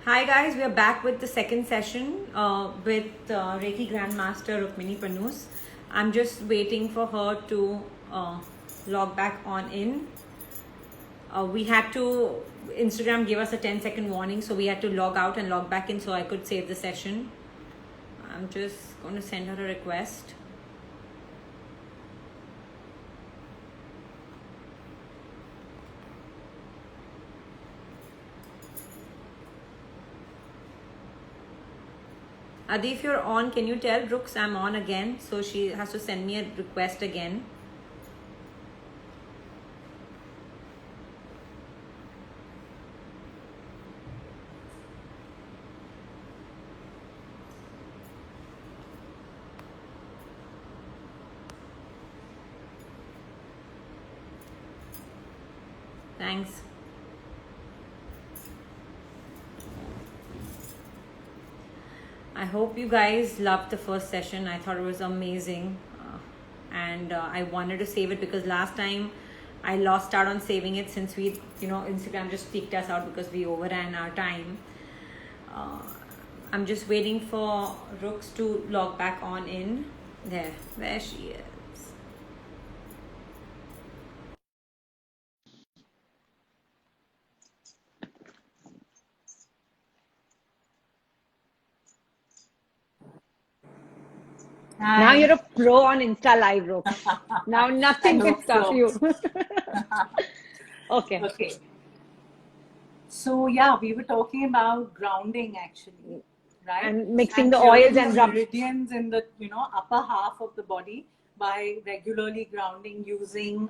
Hi guys, we are back with the second session with Reiki Grandmaster Rukmini Panus. I'm just waiting for her to log back on in. We had to, Instagram gave us a 10-second warning, so we had to log out and log back in so I could save the session. I'm just going to send her a request. Adi, if you're on, can you tell Brooks I'm on again? So she has to send me a request again. Thanks. I hope you guys loved the first session. I thought it was amazing. And I wanted to save it because last time I lost out on saving it since Instagram just kicked us out because we overran our time. I'm just waiting for Rooks to log back on in. There she is. Hi. Now you're a pro on Insta Live, Rooks. Now nothing can stop you. Okay. So yeah, we were talking about grounding actually, right? And mixing the clearing oils and the rub. meridians in the upper half of the body by regularly grounding using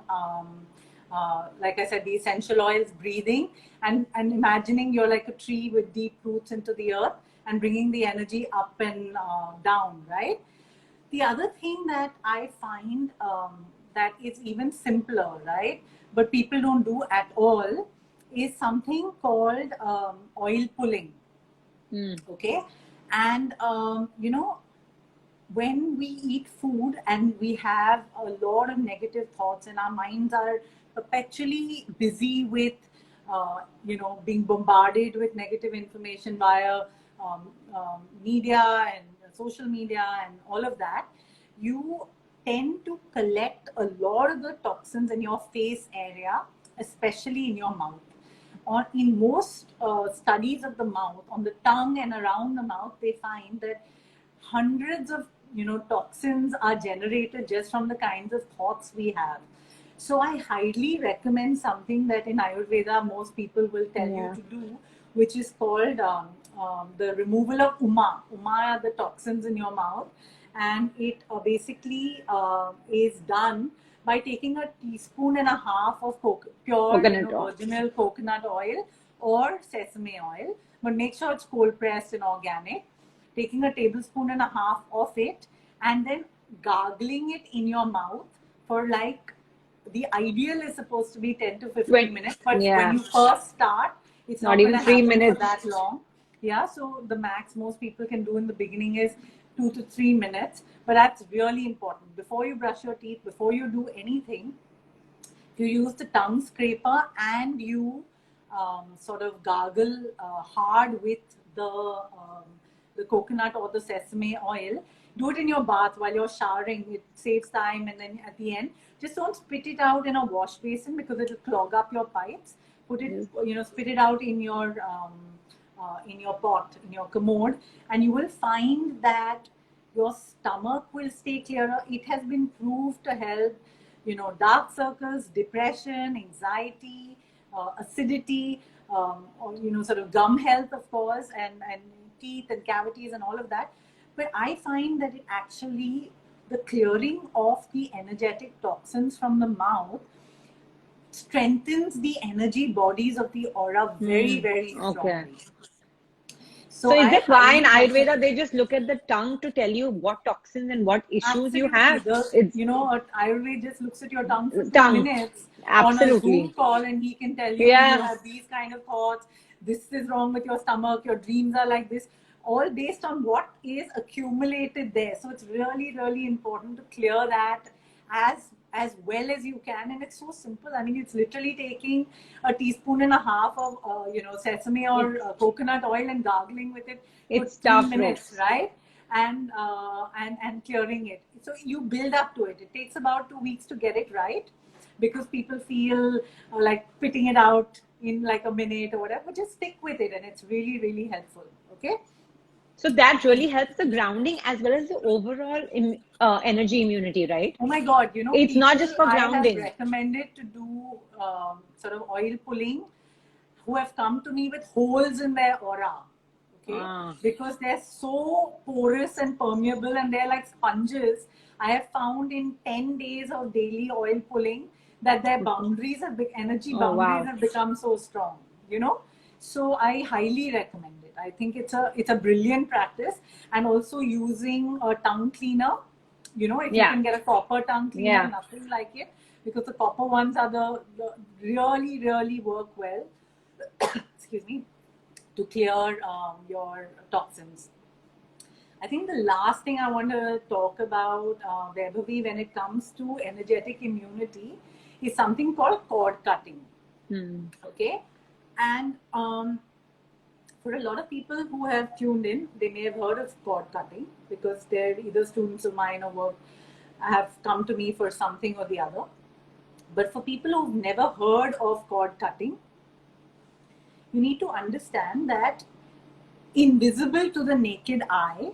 like I said, the essential oils, breathing, and imagining you're like a tree with deep roots into the earth and bringing the energy up and down, right? The other thing that I find that is even simpler, right? But people don't do at all is something called oil pulling. Okay. And, when we eat food and we have a lot of negative thoughts and our minds are perpetually busy with, being bombarded with negative information via media and social media and all of that, you tend to collect a lot of the toxins in your face area, especially in your mouth. Or in most studies of the mouth, on the tongue and around the mouth, they find that hundreds of toxins are generated just from the kinds of thoughts we have. So I highly recommend something that in Ayurveda most people will tell you to do, which is called the removal of uma. Uma are the toxins in your mouth, and it basically is done by taking a teaspoon and a half of pure original coconut oil or sesame oil, but make sure it's cold pressed and organic. Taking a tablespoon and a half of it and then gargling it in your mouth for like, the ideal is supposed to be 10 to 15 minutes, but when you first start, it's not even 3 minutes for that long. Yeah, so the max most people can do in the beginning is 2 to 3 minutes, but that's really important. Before you brush your teeth, before you do anything, you use the tongue scraper and you sort of gargle hard with the coconut or the sesame oil. Do it in your bath while you're showering. It saves time. And then at the end, just don't spit it out in a wash basin because it'll clog up your pipes. Put it, spit it out in your pot, in your commode, and you will find that your stomach will stay clearer. It has been proved to help, dark circles, depression, anxiety, acidity, or, sort of gum health, of course, and teeth and cavities and all of that. But I find that it actually, the clearing of the energetic toxins from the mouth strengthens the energy bodies of the aura very, very strongly. So is that why in Ayurveda they just look at the tongue to tell you what toxins and what issues you have? Ayurveda just looks at your tongue for 2 minutes on a Zoom call and he can tell you you have these kind of thoughts, this is wrong with your stomach, your dreams are like this, all based on what is accumulated there. So it's really, really important to clear that as as well as you can, and it's so simple. I mean, it's literally taking a teaspoon and a half of sesame or coconut oil and gargling with it for It's 3 tough, minutes, Rose. right? And clearing it. So you build up to it. It takes about 2 weeks to get it right, because people feel like spitting it out in like a minute or whatever. But just stick with it, and it's really, really helpful. Okay. So that really helps the grounding as well as the overall energy immunity, right? Oh my God, It's not people just for I have grounding. recommended to do sort of oil pulling who have come to me with holes in their aura, okay? Because they're so porous and permeable and they're like sponges. I have found in 10 days of daily oil pulling that their boundaries have, energy boundaries have become so strong, So I highly recommend it. I think it's a brilliant practice, and also using a tongue cleaner. If you can get a copper tongue cleaner, nothing like it, because the copper ones are the really, really work well. Excuse me, to clear your toxins. I think the last thing I want to talk about, Vaibhavi, when it comes to energetic immunity, is something called cord cutting. Okay, and for a lot of people who have tuned in, they may have heard of cord cutting, because they're either students of mine or work, have come to me for something or the other. But for people who've never heard of cord cutting, you need to understand that invisible to the naked eye,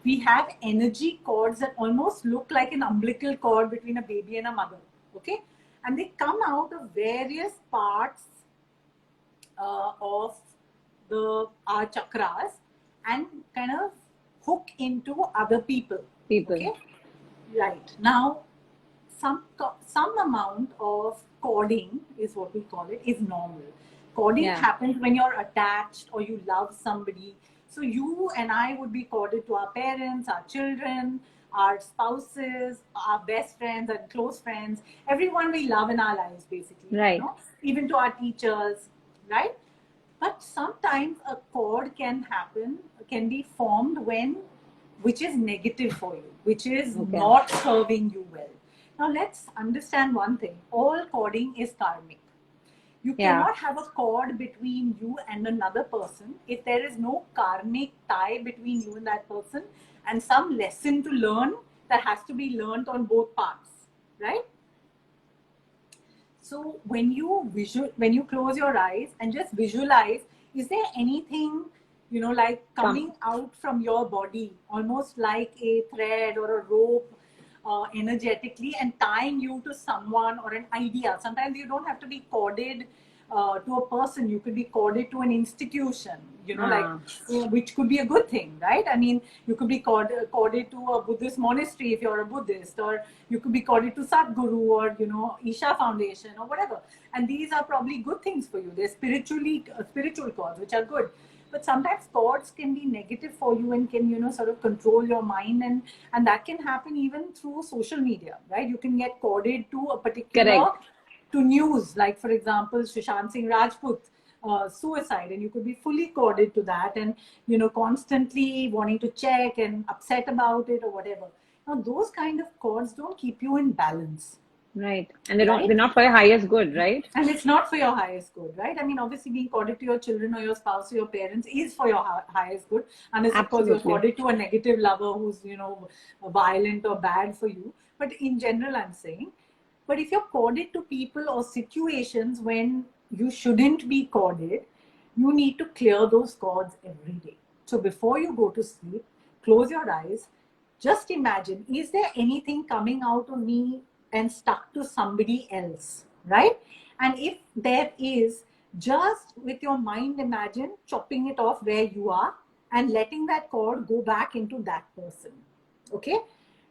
we have energy cords that almost look like an umbilical cord between a baby and a mother. Okay, and they come out of various parts of our chakras and kind of hook into other people. Okay, right. Now, some amount of cording is what we call it, is normal. Cording happens when you're attached or you love somebody. So you and I would be corded to our parents, our children, our spouses, our best friends and close friends, everyone we love in our lives, basically. Right. Even to our teachers, right? But sometimes a cord can be formed which is negative for you, which is not serving you well. Now let's understand one thing. All cording is karmic. You cannot have a cord between you and another person if there is no karmic tie between you and that person, and some lesson to learn that has to be learned on both parts, right? So when you close your eyes and just visualize, is there anything, like coming out from your body, almost like a thread or a rope, energetically, and tying you to someone or an idea? Sometimes you don't have to be corded to a person. You could be corded to an institution, which could be a good thing, right? I mean, you could be corded to a Buddhist monastery if you're a Buddhist, or you could be corded to Sadhguru or, Isha Foundation or whatever. And these are probably good things for you. They're spiritual cords, which are good. But sometimes cords can be negative for you and can, sort of control your mind. And that can happen even through social media, right? You can get corded to a particular, to news, like for example, Sushant Singh Rajput, suicide, and you could be fully corded to that and, constantly wanting to check and upset about it or whatever. Now, those kind of cords don't keep you in balance. Right. And they're not for your highest good, right? And it's not for your highest good, right? I mean, obviously being corded to your children or your spouse or your parents is for your highest good. Unless, of course, you're corded to a negative lover who's, violent or bad for you. But in general, I'm saying, but if you're corded to people or situations when you shouldn't be corded, you need to clear those cords every day. So before you go to sleep, close your eyes. Just imagine, is there anything coming out of me and stuck to somebody else, right? And if there is, just with your mind imagine chopping it off where you are and letting that cord go back into that person. Okay?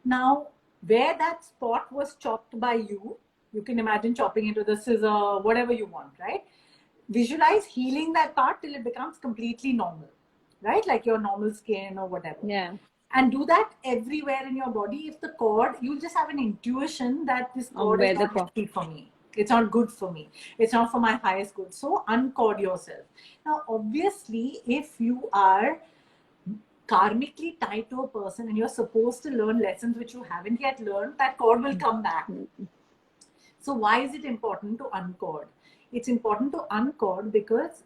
Now, where that spot was chopped by you, you can imagine chopping it with a scissor, whatever you want, right? Visualize healing that part till it becomes completely normal, right? Like your normal skin or whatever. Yeah. And do that everywhere in your body. If the cord, you'll just have an intuition that this cord is not healthy for me. It's not good for me. It's not for my highest good. So uncord yourself. Now, obviously, if you are karmically tied to a person and you're supposed to learn lessons which you haven't yet learned, that cord will come back. So why is it important to uncord? It's important to uncord because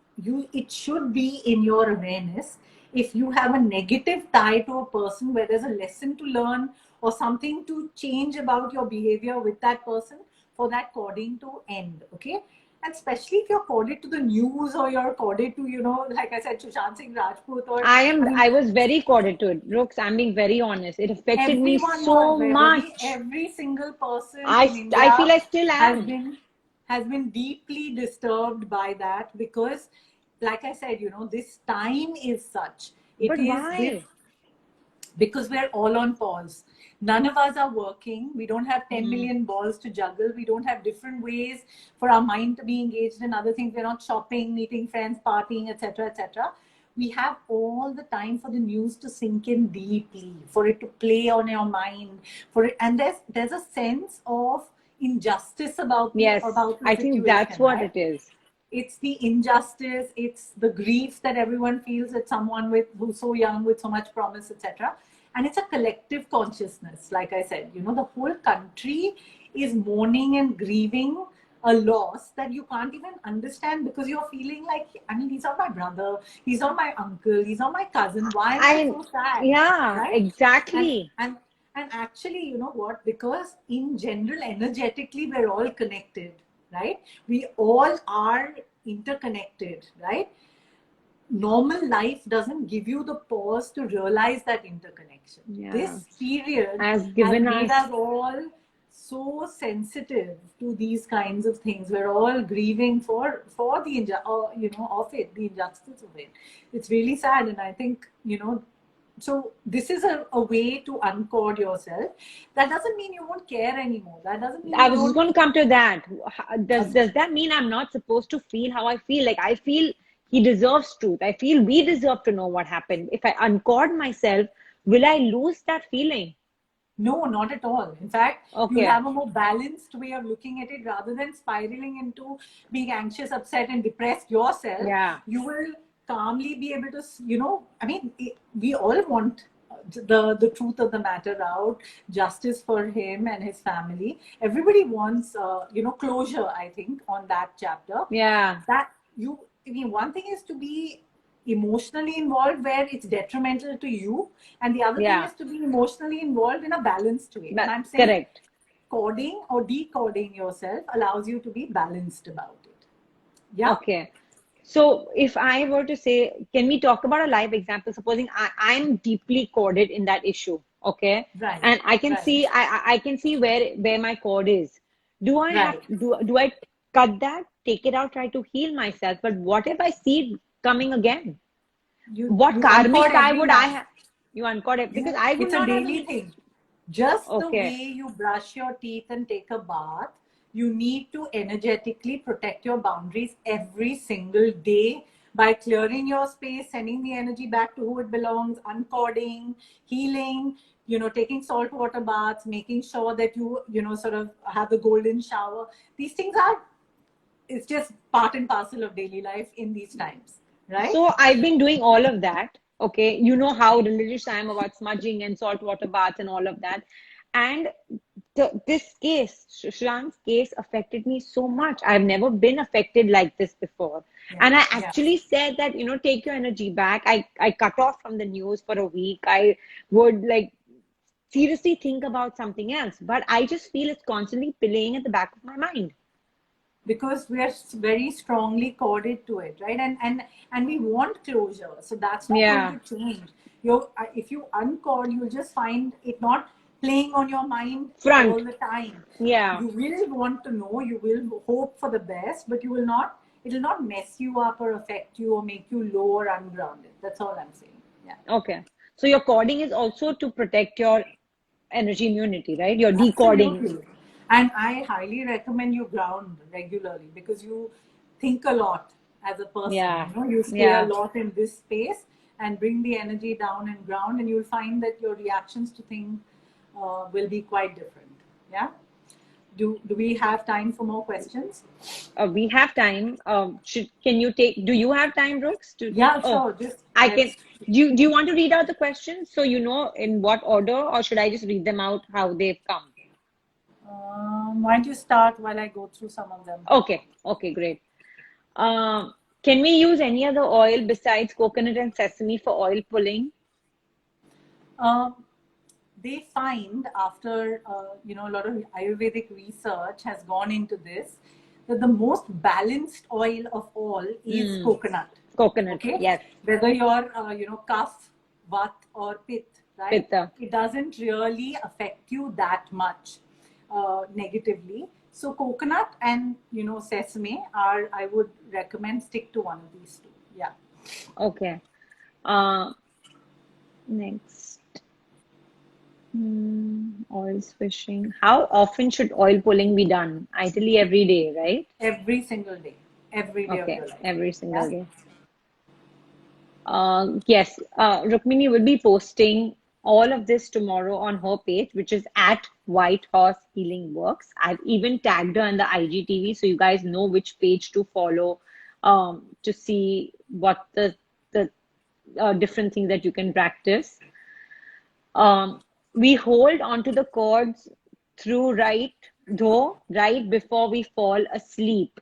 it should be in your awareness. If you have a negative tie to a person where there's a lesson to learn or something to change about your behavior with that person, for that cording to end, okay? And especially if you're coded to the news or you're coded to, like I said, Sushant Singh Rajput, or I was very coded to it. Brooks, I'm being very honest. It affected me everyone so was, much. every single person in I India feel I still has been deeply disturbed by that, because like I said, this time is such. But why? Because we're all on pause. None of us are working. We don't have 10 Hmm. million balls to juggle. We don't have different ways for our mind to be engaged in other things. We're not shopping, meeting friends, partying, etc., etc. We have all the time for the news to sink in deeply, for it to play on your mind, for it, and there's a sense of injustice about Yes, the I think that's situation, what right? it is. It's the injustice, it's the grief that everyone feels at someone who's so young with so much promise, etc. And it's a collective consciousness. Like I said, the whole country is mourning and grieving a loss that you can't even understand, because you're feeling like, I mean, he's not my brother, he's not my uncle, he's not my cousin, why am I so sad? Yeah, Right? exactly. And actually, you know what, because in general, energetically, we're all connected, right? We all are interconnected, right? Normal life doesn't give you the pause to realize that interconnection. Yeah. This period Has made us all so sensitive to these kinds of things. We're all grieving for the the injustice of it. It's really sad, and I think, so this is a way to uncord yourself. That doesn't mean you won't care anymore. That doesn't mean I was just going to come to that. Does that mean I'm not supposed to feel how I feel? Like, I feel he deserves truth. I feel we deserve to know what happened. If I uncord myself, will I lose that feeling? No, not at all. In fact, Okay. you have a more balanced way of looking at it, rather than spiraling into being anxious, upset, and depressed yourself. Yeah. You will calmly be able to, I mean, we all want the truth of the matter out, justice for him and his family. Everybody wants, closure, I think, on that chapter. Yeah. One thing is to be emotionally involved where it's detrimental to you, and the other thing is to be emotionally involved in a balanced way. And I'm saying, correct. Coding or decoding yourself allows you to be balanced about it. Yeah. Okay. So if I were to say, can we talk about a live example? Supposing I'm deeply coded in that issue, okay? Right. And I can see I can see where my cord is. Do I have do I cut that, take it out, try to heal myself? But what if I see it coming again? What karmic tie would I have? You uncord it, because I would it's not a daily thing. Just the Okay. way you brush your teeth and take a bath, you need to energetically protect your boundaries every single day by clearing your space, sending the energy back to who it belongs, uncording, healing, taking salt water baths, making sure that you sort of have the golden shower. These things it's just part and parcel of daily life in these times, right? So I've been doing all of that. Okay, you know how religious I am about smudging and saltwater baths and all of that. And this case, Shushan's case, affected me so much. I've never been affected like this before. Yeah, and I actually said that, take your energy back. I cut off from the news for a week. I would seriously think about something else. But I just feel it's constantly playing at the back of my mind. Because we are very strongly coded to it, right? And we want closure, so that's not going to change. If you uncord, you'll just find it not playing on your mind all the time. Yeah, you will want to know, you will hope for the best, but it'll not mess you up or affect you or make you low or ungrounded. That's all I'm saying. Yeah. Okay, so your coding is also to protect your energy immunity, right? You're decoding. Absolutely. And I highly recommend you ground regularly, because you think a lot as a person. Yeah. You stay a lot in this space and bring the energy down and ground, and you'll find that your reactions to things will be quite different. Yeah. Do we have time for more questions? We have time. Do you have time, Brooks? Sure. I can. Do you want to read out the questions so you know in what order, or should I just read them out how they've come? Why don't you start while I go through some of them? Okay, okay, great. Can we use any other oil besides coconut and sesame for oil pulling? Um, they find after a lot of Ayurvedic research has gone into this that the most balanced oil of all is coconut. Coconut, Okay, yes. whether you're kaph, vat, or pitta, right? Pitta. It doesn't really affect you that much negatively. So coconut and sesame are, I would recommend, stick to one of these two. Yeah. Okay. Next. Oil swishing. How often should oil pulling be done? Ideally every day, right? Every single day, every day of Okay, your life. every Yeah. single day. Yes, Rukmini will be posting all of this tomorrow on her page, which is at White Horse Healing Works. I've even tagged her in the IGTV, so you guys know which page to follow to see what the different things that you can practice. We hold onto the cords through right before we fall asleep.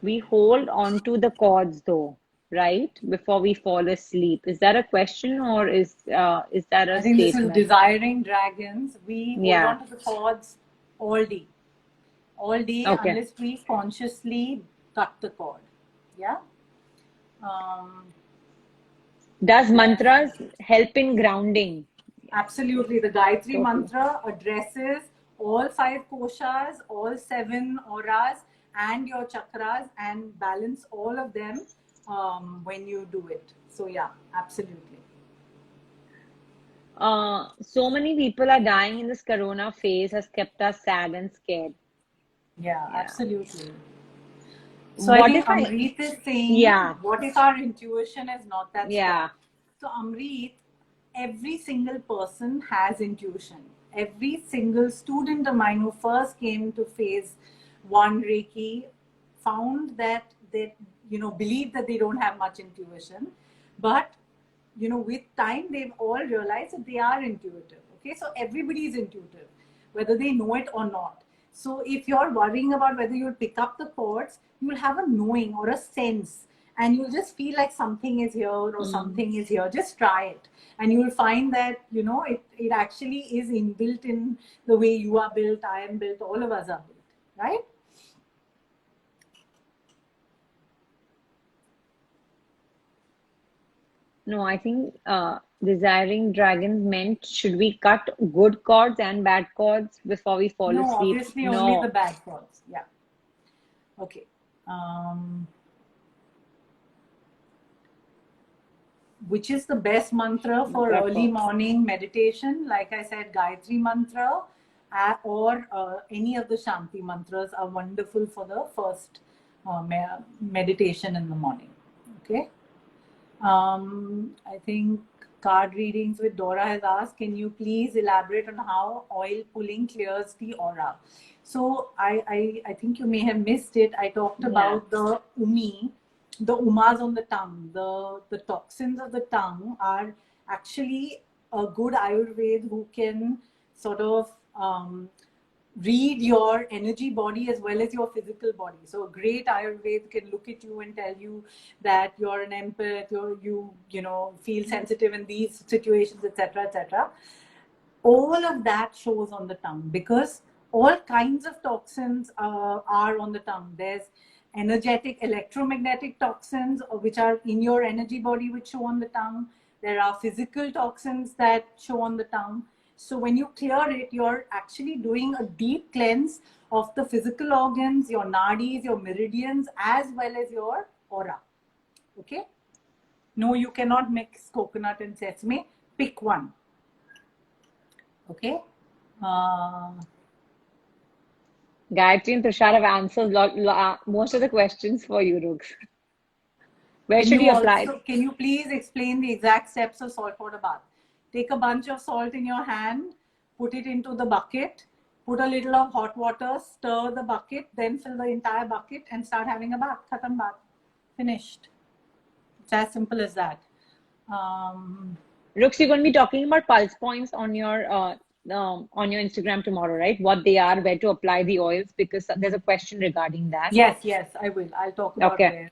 We hold onto the cords though, right? Before we fall asleep. Is that a question or is that a I think this is statement? desiring dragons. We hold Yeah. on to the cords all day Okay. unless we consciously cut the cord. Yeah. Um, Does then mantras help in grounding? absolutely, the Gayatri Totally. mantra addresses all five koshas, all seven auras, and your chakras, and balance all of them when you do it. So yeah, absolutely. So many people are dying in this corona phase has kept us sad and scared. Yeah, Yeah. absolutely. So I What think if I, Amrit is saying, yeah, what if our intuition is not that strong? yeah. So Amrit, every single person has intuition. Every single student of mine who first came to phase one Reiki found that they, believe that they don't have much intuition, but with time they've all realized that they are intuitive. Okay, so everybody is intuitive, whether they know it or not. So if you're worrying about whether you'll pick up the chords, you'll have a knowing or a sense, and you'll just feel like something is here or something is here. Just try it, and you'll find that it actually is inbuilt in the way you are built, I am built, all of us are built, right? No, I think desiring dragons meant should we cut good chords and bad chords before we fall No, asleep? obviously only the No. bad chords. Yeah. Okay. um which is the best mantra for early morning meditation? Like I said, Gayatri mantra or any of the Shanti mantras are wonderful for the first meditation in the morning. Okay. I think card readings with Dora has asked, can you please elaborate on how oil pulling clears the aura? So I think you may have missed it. I talked Yeah. about the umas on the tongue. The toxins of the tongue are actually a good Ayurved who can sort of read your energy body as well as your physical body. So a great Ayurveda can look at you and tell you that you're an empath, you feel sensitive in these situations, etc., etc. All of that shows on the tongue because all kinds of toxins are on the tongue. There's energetic electromagnetic toxins which are in your energy body which show on the tongue. There are physical toxins that show on the tongue. So when you clear it, you're actually doing a deep cleanse of the physical organs, your nadis, your meridians, as well as your aura. Okay. No, you cannot mix coconut and sesame. Pick one. Okay. Gayatri and Tushar have answered most of the questions for you, Rugs. Where should you apply it? Can you please explain the exact steps of saltwater bath? Take a bunch of salt in your hand, put it into the bucket, put a little of hot water, stir the bucket, then fill the entire bucket and start having a bath. Khatam bath. Finished. It's as simple as that. Rugs, you're going to be talking about pulse points on your on your Instagram tomorrow, right? What they are, where to apply the oils, because there's a question regarding that. Yes, I will. I'll talk about Okay. where.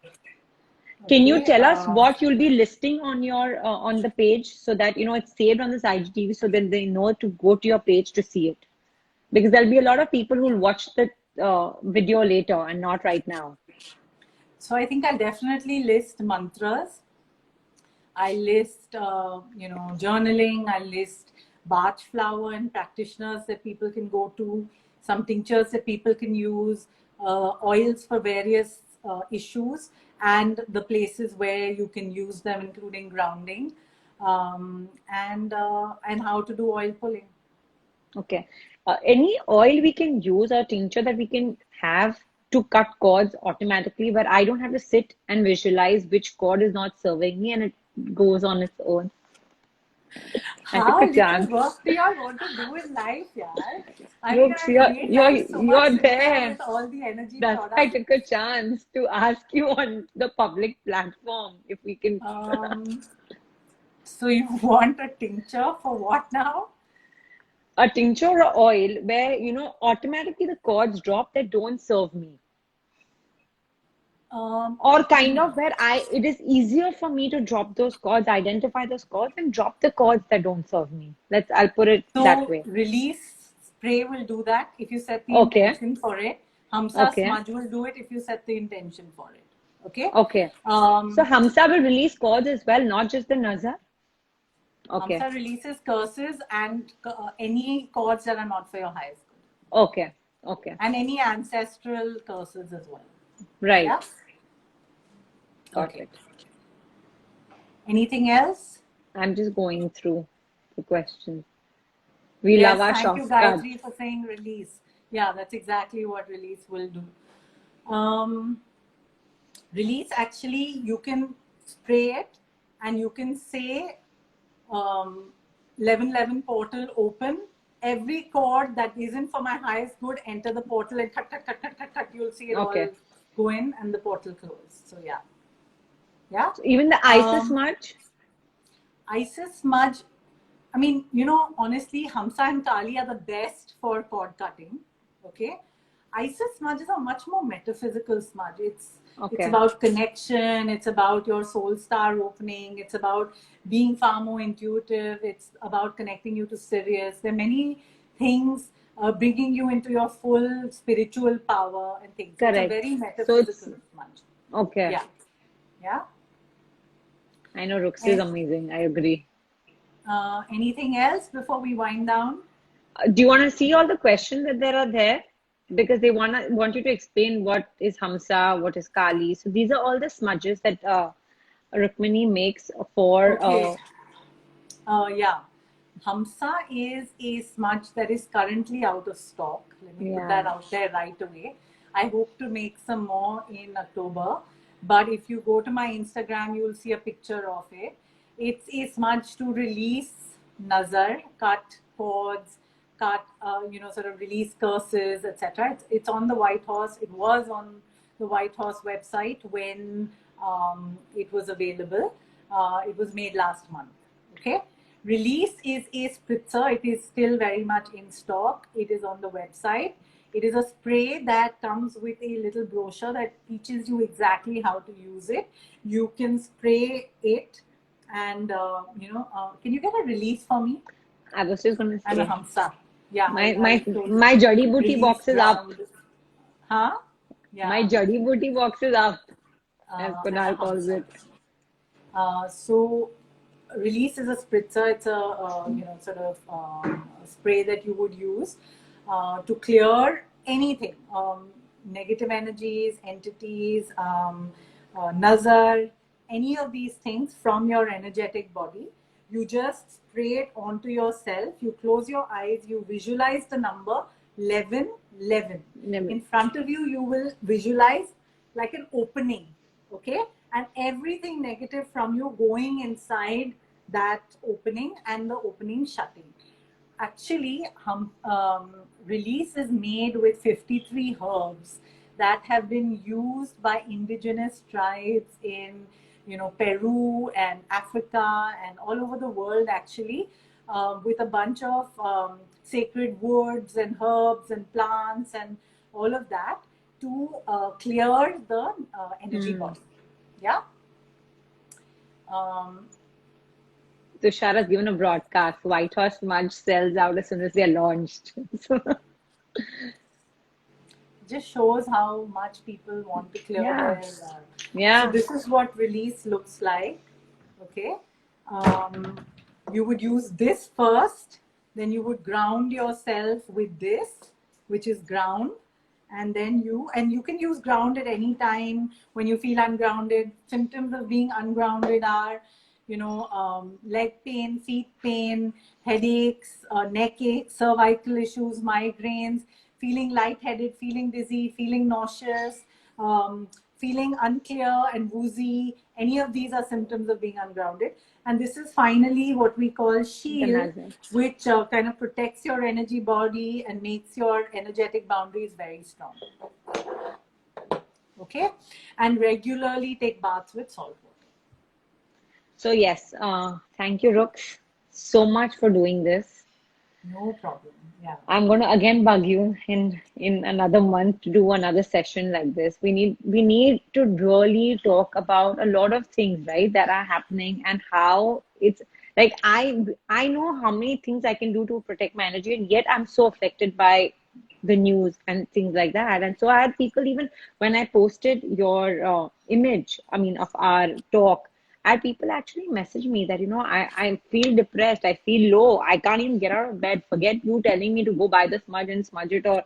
Can you Okay. tell us what you'll be listing on your on the page so that it's saved on this IGTV so that they know to go to your page to see it? Because there'll be a lot of people who'll watch the video later and not right now. So I think I'll definitely list mantras. I list, journaling. I list Bach flower and practitioners that people can go to, some tinctures that people can use, oils for various issues, and the places where you can use them, including grounding, and how to do oil pulling. Okay. Any oil we can use or tincture that we can have to cut cords automatically, where I don't have to sit and visualize which cord is not serving me and it goes on its own. I took How a little chance. work do you all want to do in life, yeah? I mean, Brooks, I've made life so much you're simpler there. with all the energy That's why I products. took a chance to ask you on the public platform if we can. So you want a tincture for what now? A tincture or oil where automatically the cords drop that don't serve me. Or kind of where it is easier for me to drop those cords, identify those cords, and drop the cords that don't serve me. I'll put it that So way. release spray will do that if you set the Okay. intention for it. Hamsa Okay. smudge will do it if you set the intention for it. Okay. Okay. So Hamsa will release cords as well, not just the nazar. Okay. Hamsa releases curses and any cords that are not for your highest good. Okay. Okay. And any ancestral curses as well. Right. Yeah. Got Okay. it. Anything else? I'm just going through the questions. We Yes, love our thank you, shortcuts. Gayatri, for saying release. Yeah, that's exactly what release will do. Release, actually, you can spray it and you can say 1111 portal open. Every cord that isn't for my highest good, enter the portal and cut. You'll see it Okay. all go in and the portal close. So yeah. Yeah. So even the Isis smudge? Isis smudge, I mean, honestly, Hamsa and Kali are the best for cord cutting. Okay. Isis smudge is a much more metaphysical smudge. It's about connection. It's about your soul star opening. It's about being far more intuitive. It's about connecting you to Sirius. There are many things bringing you into your full spiritual power and things. Correct. It's a very metaphysical smudge. Okay. Yeah. Yeah. I know Rooks is amazing. I agree. Anything else before we wind down? Do you want to see all the questions that there are there? Because they want you to explain what is Hamsa, what is Kali. So these are all the smudges that Rukmini makes for. Okay. Yeah. Hamsa is a smudge that is currently out of stock. Let me put that out there right away. I hope to make some more in October. But if you go to my Instagram, you will see a picture of it. It's a smudge to release nazar, cut cords, sort of release curses, etc. It's on the White Horse. It was on the White Horse website when it was available. It was made last month. Okay. Release is a spritzer. It is still very much in stock. It is on the website. It is a spray that comes with a little brochure that teaches you exactly how to use it. You can spray it and, can you get a release for me? I was just going to say. And a Hamsa. Yeah. My Jadi Booty box is up. Huh? Yeah. My Jadi Booty box is up, as Kunal calls it. So release is a spritzer. It's a sort of spray that you would use to clear anything, negative energies, entities, nazar, any of these things from your energetic body. You just spray it onto yourself. You close your eyes. You visualize the number 11. In front of you, you will visualize like an opening. Okay? And everything negative from you going inside that opening and the opening shutting. Actually, release is made with 53 herbs that have been used by indigenous tribes in Peru and Africa and all over the world, actually, with a bunch of sacred woods and herbs and plants and all of that to clear the energy body. Yeah. Um, Tushar has given a broadcast. White Horse Smudge sells out as soon as they're launched. So, just shows how much people want to clear yeah, their. So yeah. this is what release looks like. Okay. Um, you would use this first, then you would ground yourself with this, which is ground, and then you can use ground at any time when you feel ungrounded. Symptoms of being ungrounded are, leg pain, feet pain, headaches, neck aches, cervical issues, migraines, feeling lightheaded, feeling dizzy, feeling nauseous, feeling unclear and woozy. Any of these are symptoms of being ungrounded. And this is finally what we call shield, which kind of protects your energy body and makes your energetic boundaries very strong. Okay? And regularly take baths with salt water. So yes, thank you, Rooks, so much for doing this. No problem. Yeah. I'm going to again bug you in another month to do another session like this. We need to really talk about a lot of things, right, that are happening and how it's like I know how many things I can do to protect my energy, and yet I'm so affected by the news and things like that. And so I had people, even when I posted your image, I mean, of our talk, I had people actually message me that, I feel depressed, I feel low, I can't even get out of bed. Forget you telling me to go buy the smudge and smudge it, or,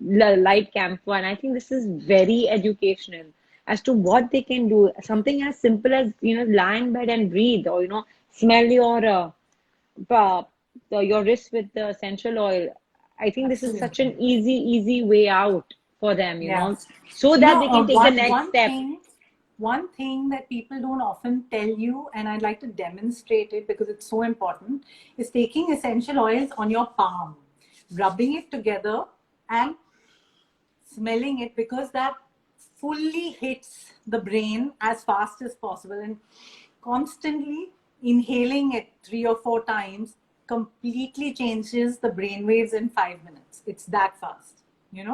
light camphor. And I think this is very educational as to what they can do. Something as simple as, lie in bed and breathe, or, smell uh, your wrist with the essential oil. I think this is such an Absolutely. easy way out for them, Yeah. so that they can take the next step. One thing that people don't often tell you, and I'd like to demonstrate it because it's so important, is taking essential oils on your palm, rubbing it together and smelling it, because that fully hits the brain as fast as possible, and constantly inhaling it 3 or 4 times completely changes the brain waves in 5 minutes. It's that fast.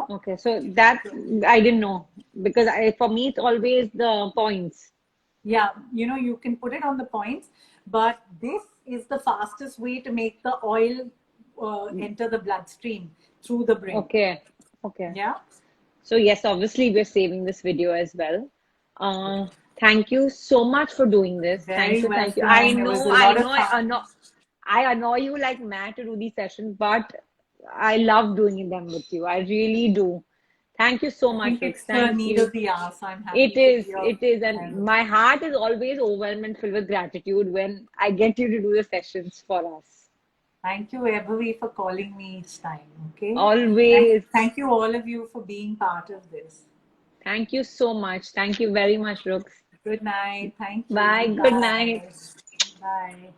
Okay, so that I didn't know, because for me it's always the points. Yeah, you can put it on the points, but this is the fastest way to make the oil enter the bloodstream through the brain. Okay, okay. Yeah. So yes, obviously we're saving this video as well. Thank you so much for doing this. Thank Very you, thank you. welcome. It was a lot of fun. I annoy you like mad to do these sessions, but I love doing them with you. I really do. Thank you so I much, think Rooks. it's the Thank need you. of the hour, so I'm happy to be of It is, and help. my heart is always overwhelmed and filled with gratitude when I get you to do the sessions for us. Thank you, Eberly, for calling me each time. Okay. Always. Thank you, all of you, for being part of this. Thank you so much. Thank you very much, Rooks. Good night. Thank Bye. you. Good night. Bye. Bye.